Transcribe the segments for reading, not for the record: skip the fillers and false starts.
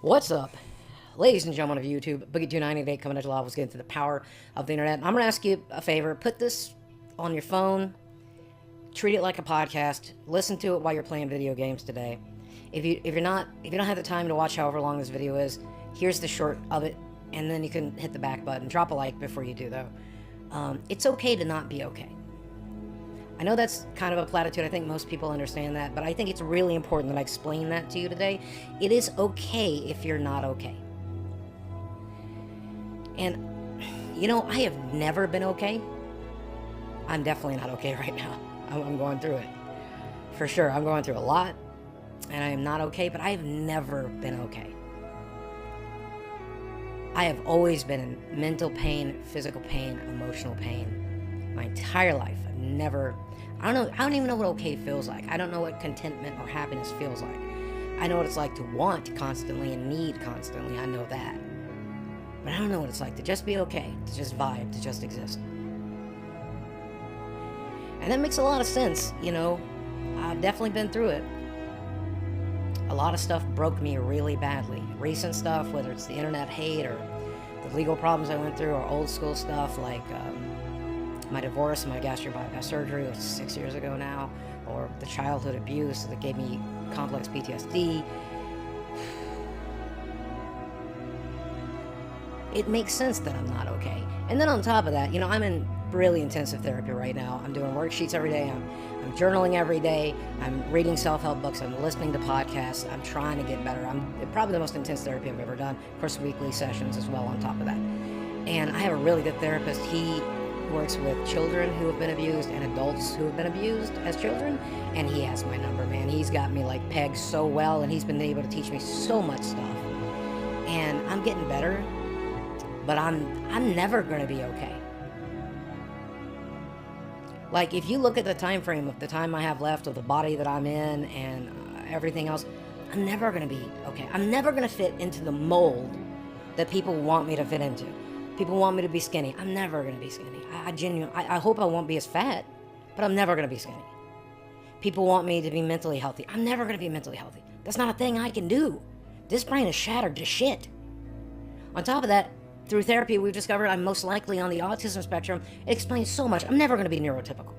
What's up, ladies and gentlemen of YouTube? Boogie2988 coming at you live. Let's get into the power of the internet. I'm going to ask you a favor. Put this on your phone. Treat it like a podcast. Listen to it while you're playing video games today. If you don't have the time to watch however long this video is, here's the short of it, and then you can hit the back button. Drop a like before you do, though. It's okay to not be okay. I know that's kind of a platitude. I think most people understand that, but I think it's really important that I explain that to you today. It is okay if you're not okay. And, you know, I have never been okay. I'm definitely not okay right now. I'm going through it. For sure, I'm going through a lot, and I am not okay, but I have never been okay. I have always been in mental pain, physical pain, emotional pain my entire life. I don't even know what okay feels like. I don't know what contentment or happiness feels like. I know what it's like to want constantly and need constantly. I know that. But I don't know what it's like to just be okay, to just vibe, to just exist. And that makes a lot of sense, you know. I've definitely been through it. A lot of stuff broke me really badly. Recent stuff, whether it's the internet hate or the legal problems I went through, or old school stuff like my divorce, my gastric bypass surgery was 6 years ago now, or the childhood abuse that gave me complex PTSD. It makes sense that I'm not okay. And then on top of that, you know, I'm in really intensive therapy right now. I'm doing worksheets every day. I'm journaling every day. I'm reading self-help books. I'm listening to podcasts. I'm trying to get better. I'm probably the most intense therapy I've ever done. Of course, weekly sessions as well on top of that. And I have a really good therapist. He works with children who have been abused and adults who have been abused as children, and he has my number, man. He's got me like pegged so well, and he's been able to teach me so much stuff. And I'm getting better, but I'm never gonna be okay. Like, if you look at the time frame of the time I have left, of the body that I'm in and everything else, I'm never gonna be okay. I'm never gonna fit into the mold that people want me to fit into. People want me to be skinny. I'm never gonna be skinny. I hope I won't be as fat, but I'm never gonna be skinny. People want me to be mentally healthy. I'm never gonna be mentally healthy. That's not a thing I can do. This brain is shattered to shit. On top of that, through therapy, we've discovered I'm most likely on the autism spectrum. It explains so much. I'm never gonna be neurotypical.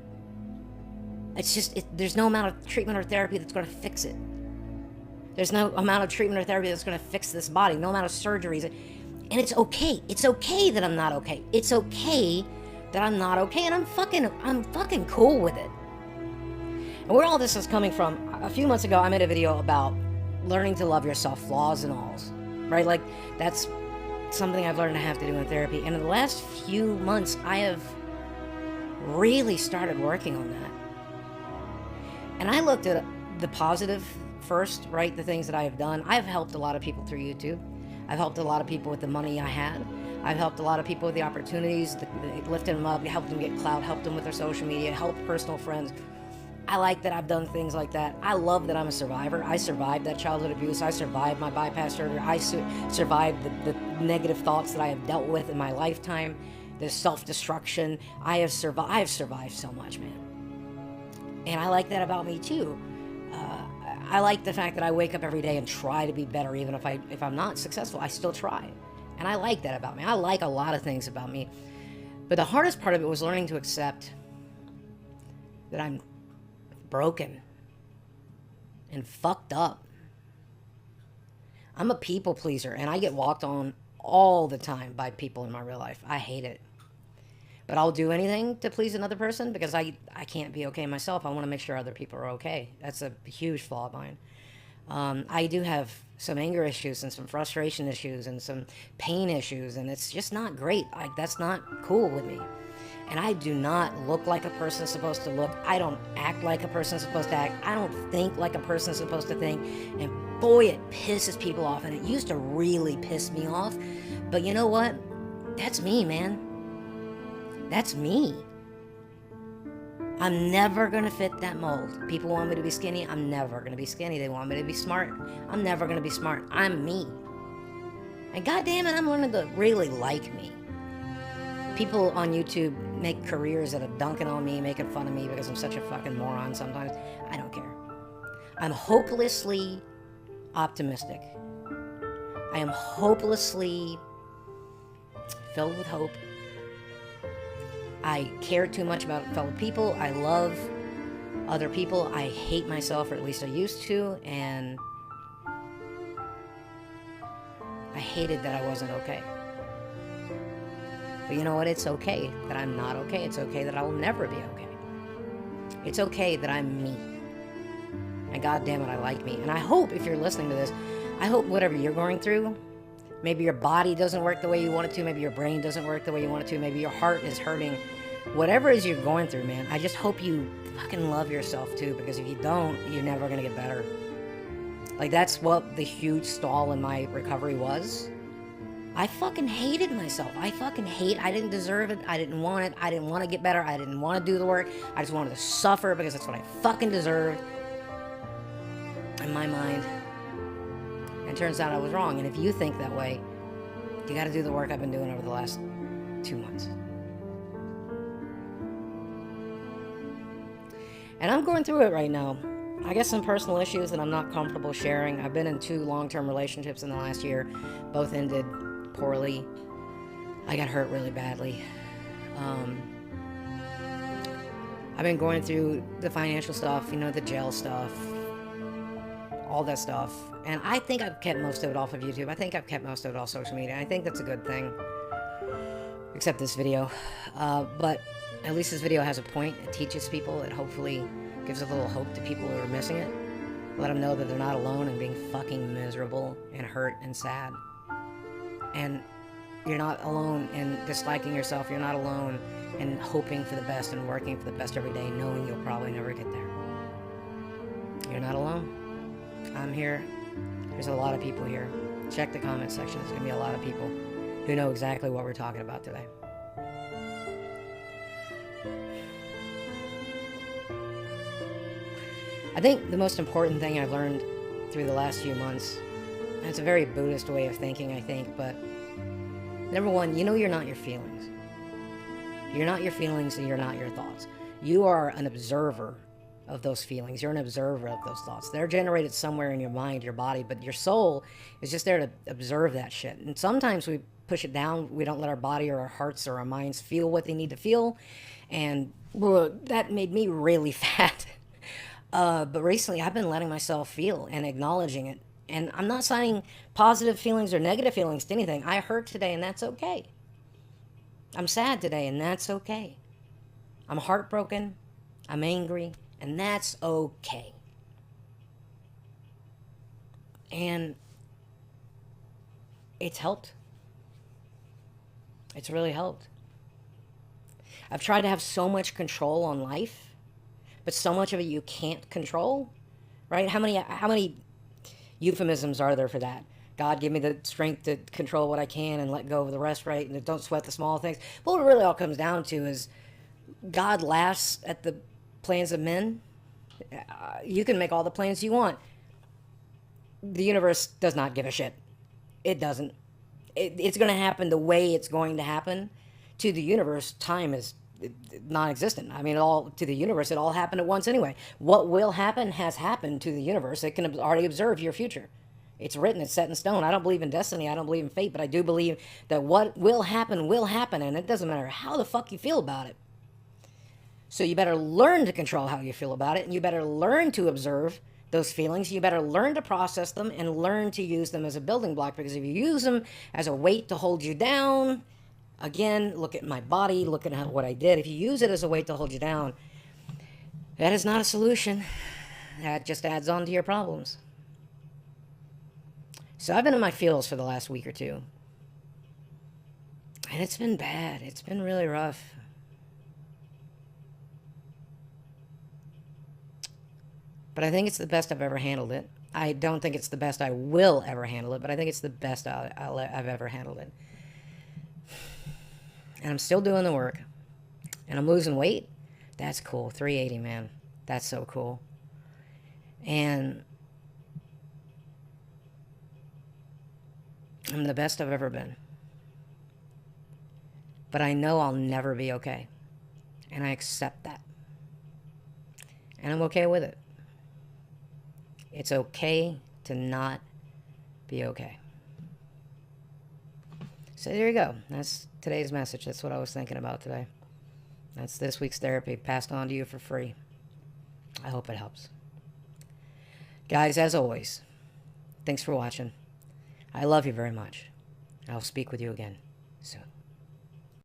It's just, there's no amount of treatment or therapy that's gonna fix it. There's no amount of treatment or therapy that's gonna fix this body. No amount of surgeries. And it's okay. It's okay that I'm not okay. It's okay that I'm not okay, and I'm fucking cool with it. And where all this is coming from, a few months ago, I made a video about learning to love yourself, flaws and alls, right? Like, that's something I've learned to have to do in therapy. And in the last few months, I have really started working on that. And I looked at the positive first, right? The things that I have done. I've helped a lot of people through YouTube. I've helped a lot of people with the money I had. I've helped a lot of people with the opportunities, lifted them up, helped them get clout, helped them with their social media, helped personal friends. I like that I've done things like that. I love that I'm a survivor. I survived that childhood abuse. I survived my bypass surgery. I survived the negative thoughts that I have dealt with in my lifetime, the self-destruction. I have survived so much, man. And I like that about me too. I like the fact that I wake up every day and try to be better, even if I'm not successful, I still try. And I like that about me. I like a lot of things about me. But the hardest part of it was learning to accept that I'm broken and fucked up. I'm a people pleaser, and I get walked on all the time by people in my real life. I hate it. But I'll do anything to please another person because I can't be okay myself. I want to make sure other people are okay. That's a huge flaw of mine. I do have some anger issues and some frustration issues and some pain issues, and it's just not great. That's not cool with me. And I do not look like a person's supposed to look. I don't act like a person's supposed to act. I don't think like a person's supposed to think. And boy, it pisses people off. And it used to really piss me off. But you know what? That's me, man. That's me. I'm never gonna fit that mold. People want me to be skinny. I'm never gonna be skinny. They want me to be smart. I'm never gonna be smart. I'm me. And goddamn it, I'm learning to really like me. People on YouTube make careers out of dunking on me, making fun of me because I'm such a fucking moron sometimes. I don't care. I'm hopelessly optimistic. I am hopelessly filled with hope. I care too much about fellow people. I love other people. I hate myself, or at least I used to, and I hated that I wasn't okay. But you know what? It's okay that I'm not okay. It's okay that I will never be okay. It's okay that I'm me. And God damn it, I like me. And I hope, if you're listening to this, I hope whatever you're going through, maybe your body doesn't work the way you want it to, maybe your brain doesn't work the way you want it to, maybe your heart is hurting, whatever it is you're going through, man, I just hope you fucking love yourself too, because if you don't, you're never gonna get better. Like, that's what the huge stall in my recovery was. I fucking hated myself. I didn't deserve it. I didn't want it. I didn't want to get better. I didn't want to do the work. I just wanted to suffer because that's what I fucking deserved. In my mind. And it turns out I was wrong. And if you think that way, you got to do the work I've been doing over the last 2 months. And I'm going through it right now. I got some personal issues that I'm not comfortable sharing. I've been in 2 long-term relationships in the last year. Both ended poorly. I got hurt really badly. I've been going through the financial stuff, you know, the jail stuff, all that stuff. And I think I've kept most of it off of YouTube. I think I've kept most of it off social media. I think that's a good thing. Except this video. But at least this video has a point. It teaches people. It hopefully gives a little hope to people who are missing it. Let them know that they're not alone in being fucking miserable and hurt and sad. And you're not alone in disliking yourself. You're not alone in hoping for the best and working for the best every day, knowing you'll probably never get there. You're not alone. I'm here. There's a lot of people here. Check the comment section. There's going to be a lot of people who know exactly what we're talking about today. I think the most important thing I've learned through the last few months, and it's a very Buddhist way of thinking, I think, but number one, you know you're not your feelings. You're not your feelings and you're not your thoughts. You are an observer of those feelings. You're an observer of those thoughts. They're generated somewhere in your mind, your body, but your soul is just there to observe that shit. And sometimes we push it down. We don't let our body or our hearts or our minds feel what they need to feel. And that made me really fat. But recently I've been letting myself feel and acknowledging it. And I'm not assigning positive feelings or negative feelings to anything. I hurt today and that's okay. I'm sad today and that's okay. I'm heartbroken. I'm angry and that's okay. And it's helped. It's really helped. I've tried to have so much control on life, but so much of it you can't control, right? How many euphemisms are there for that? God, give me the strength to control what I can and let go of the rest, right? And don't sweat the small things. But what it really all comes down to is God laughs at the plans of men. You can make all the plans you want. The universe does not give a shit. It doesn't. It's going to happen the way it's going to happen. To the universe, time is non-existent. I mean, to the universe, it all happened at once anyway. What will happen has happened to the universe. It can already observe your future. It's written, it's set in stone. I don't believe in destiny. I don't believe in fate, but I do believe that what will happen, and it doesn't matter how the fuck you feel about it. So you better learn to control how you feel about it, and you better learn to observe those feelings. You better learn to process them and learn to use them as a building block, because if you use them as a weight to hold you down, again, look at my body, look at what I did. If you use it as a weight to hold you down, that is not a solution. That just adds on to your problems. So I've been in my feels for the last week or two. And it's been bad. It's been really rough. But I think it's the best I've ever handled it. I don't think it's the best I will ever handle it, but I think it's the best I've ever handled it. And I'm still doing the work. And I'm losing weight. That's cool. 380, man. That's so cool. And I'm the best I've ever been. But I know I'll never be okay. And I accept that. And I'm okay with it. It's okay to not be okay. So there you go. That's today's message. That's what I was thinking about today. That's this week's therapy, passed on to you for free. I hope it helps. Guys, as always, thanks for watching. I love you very much. I'll speak with you again soon.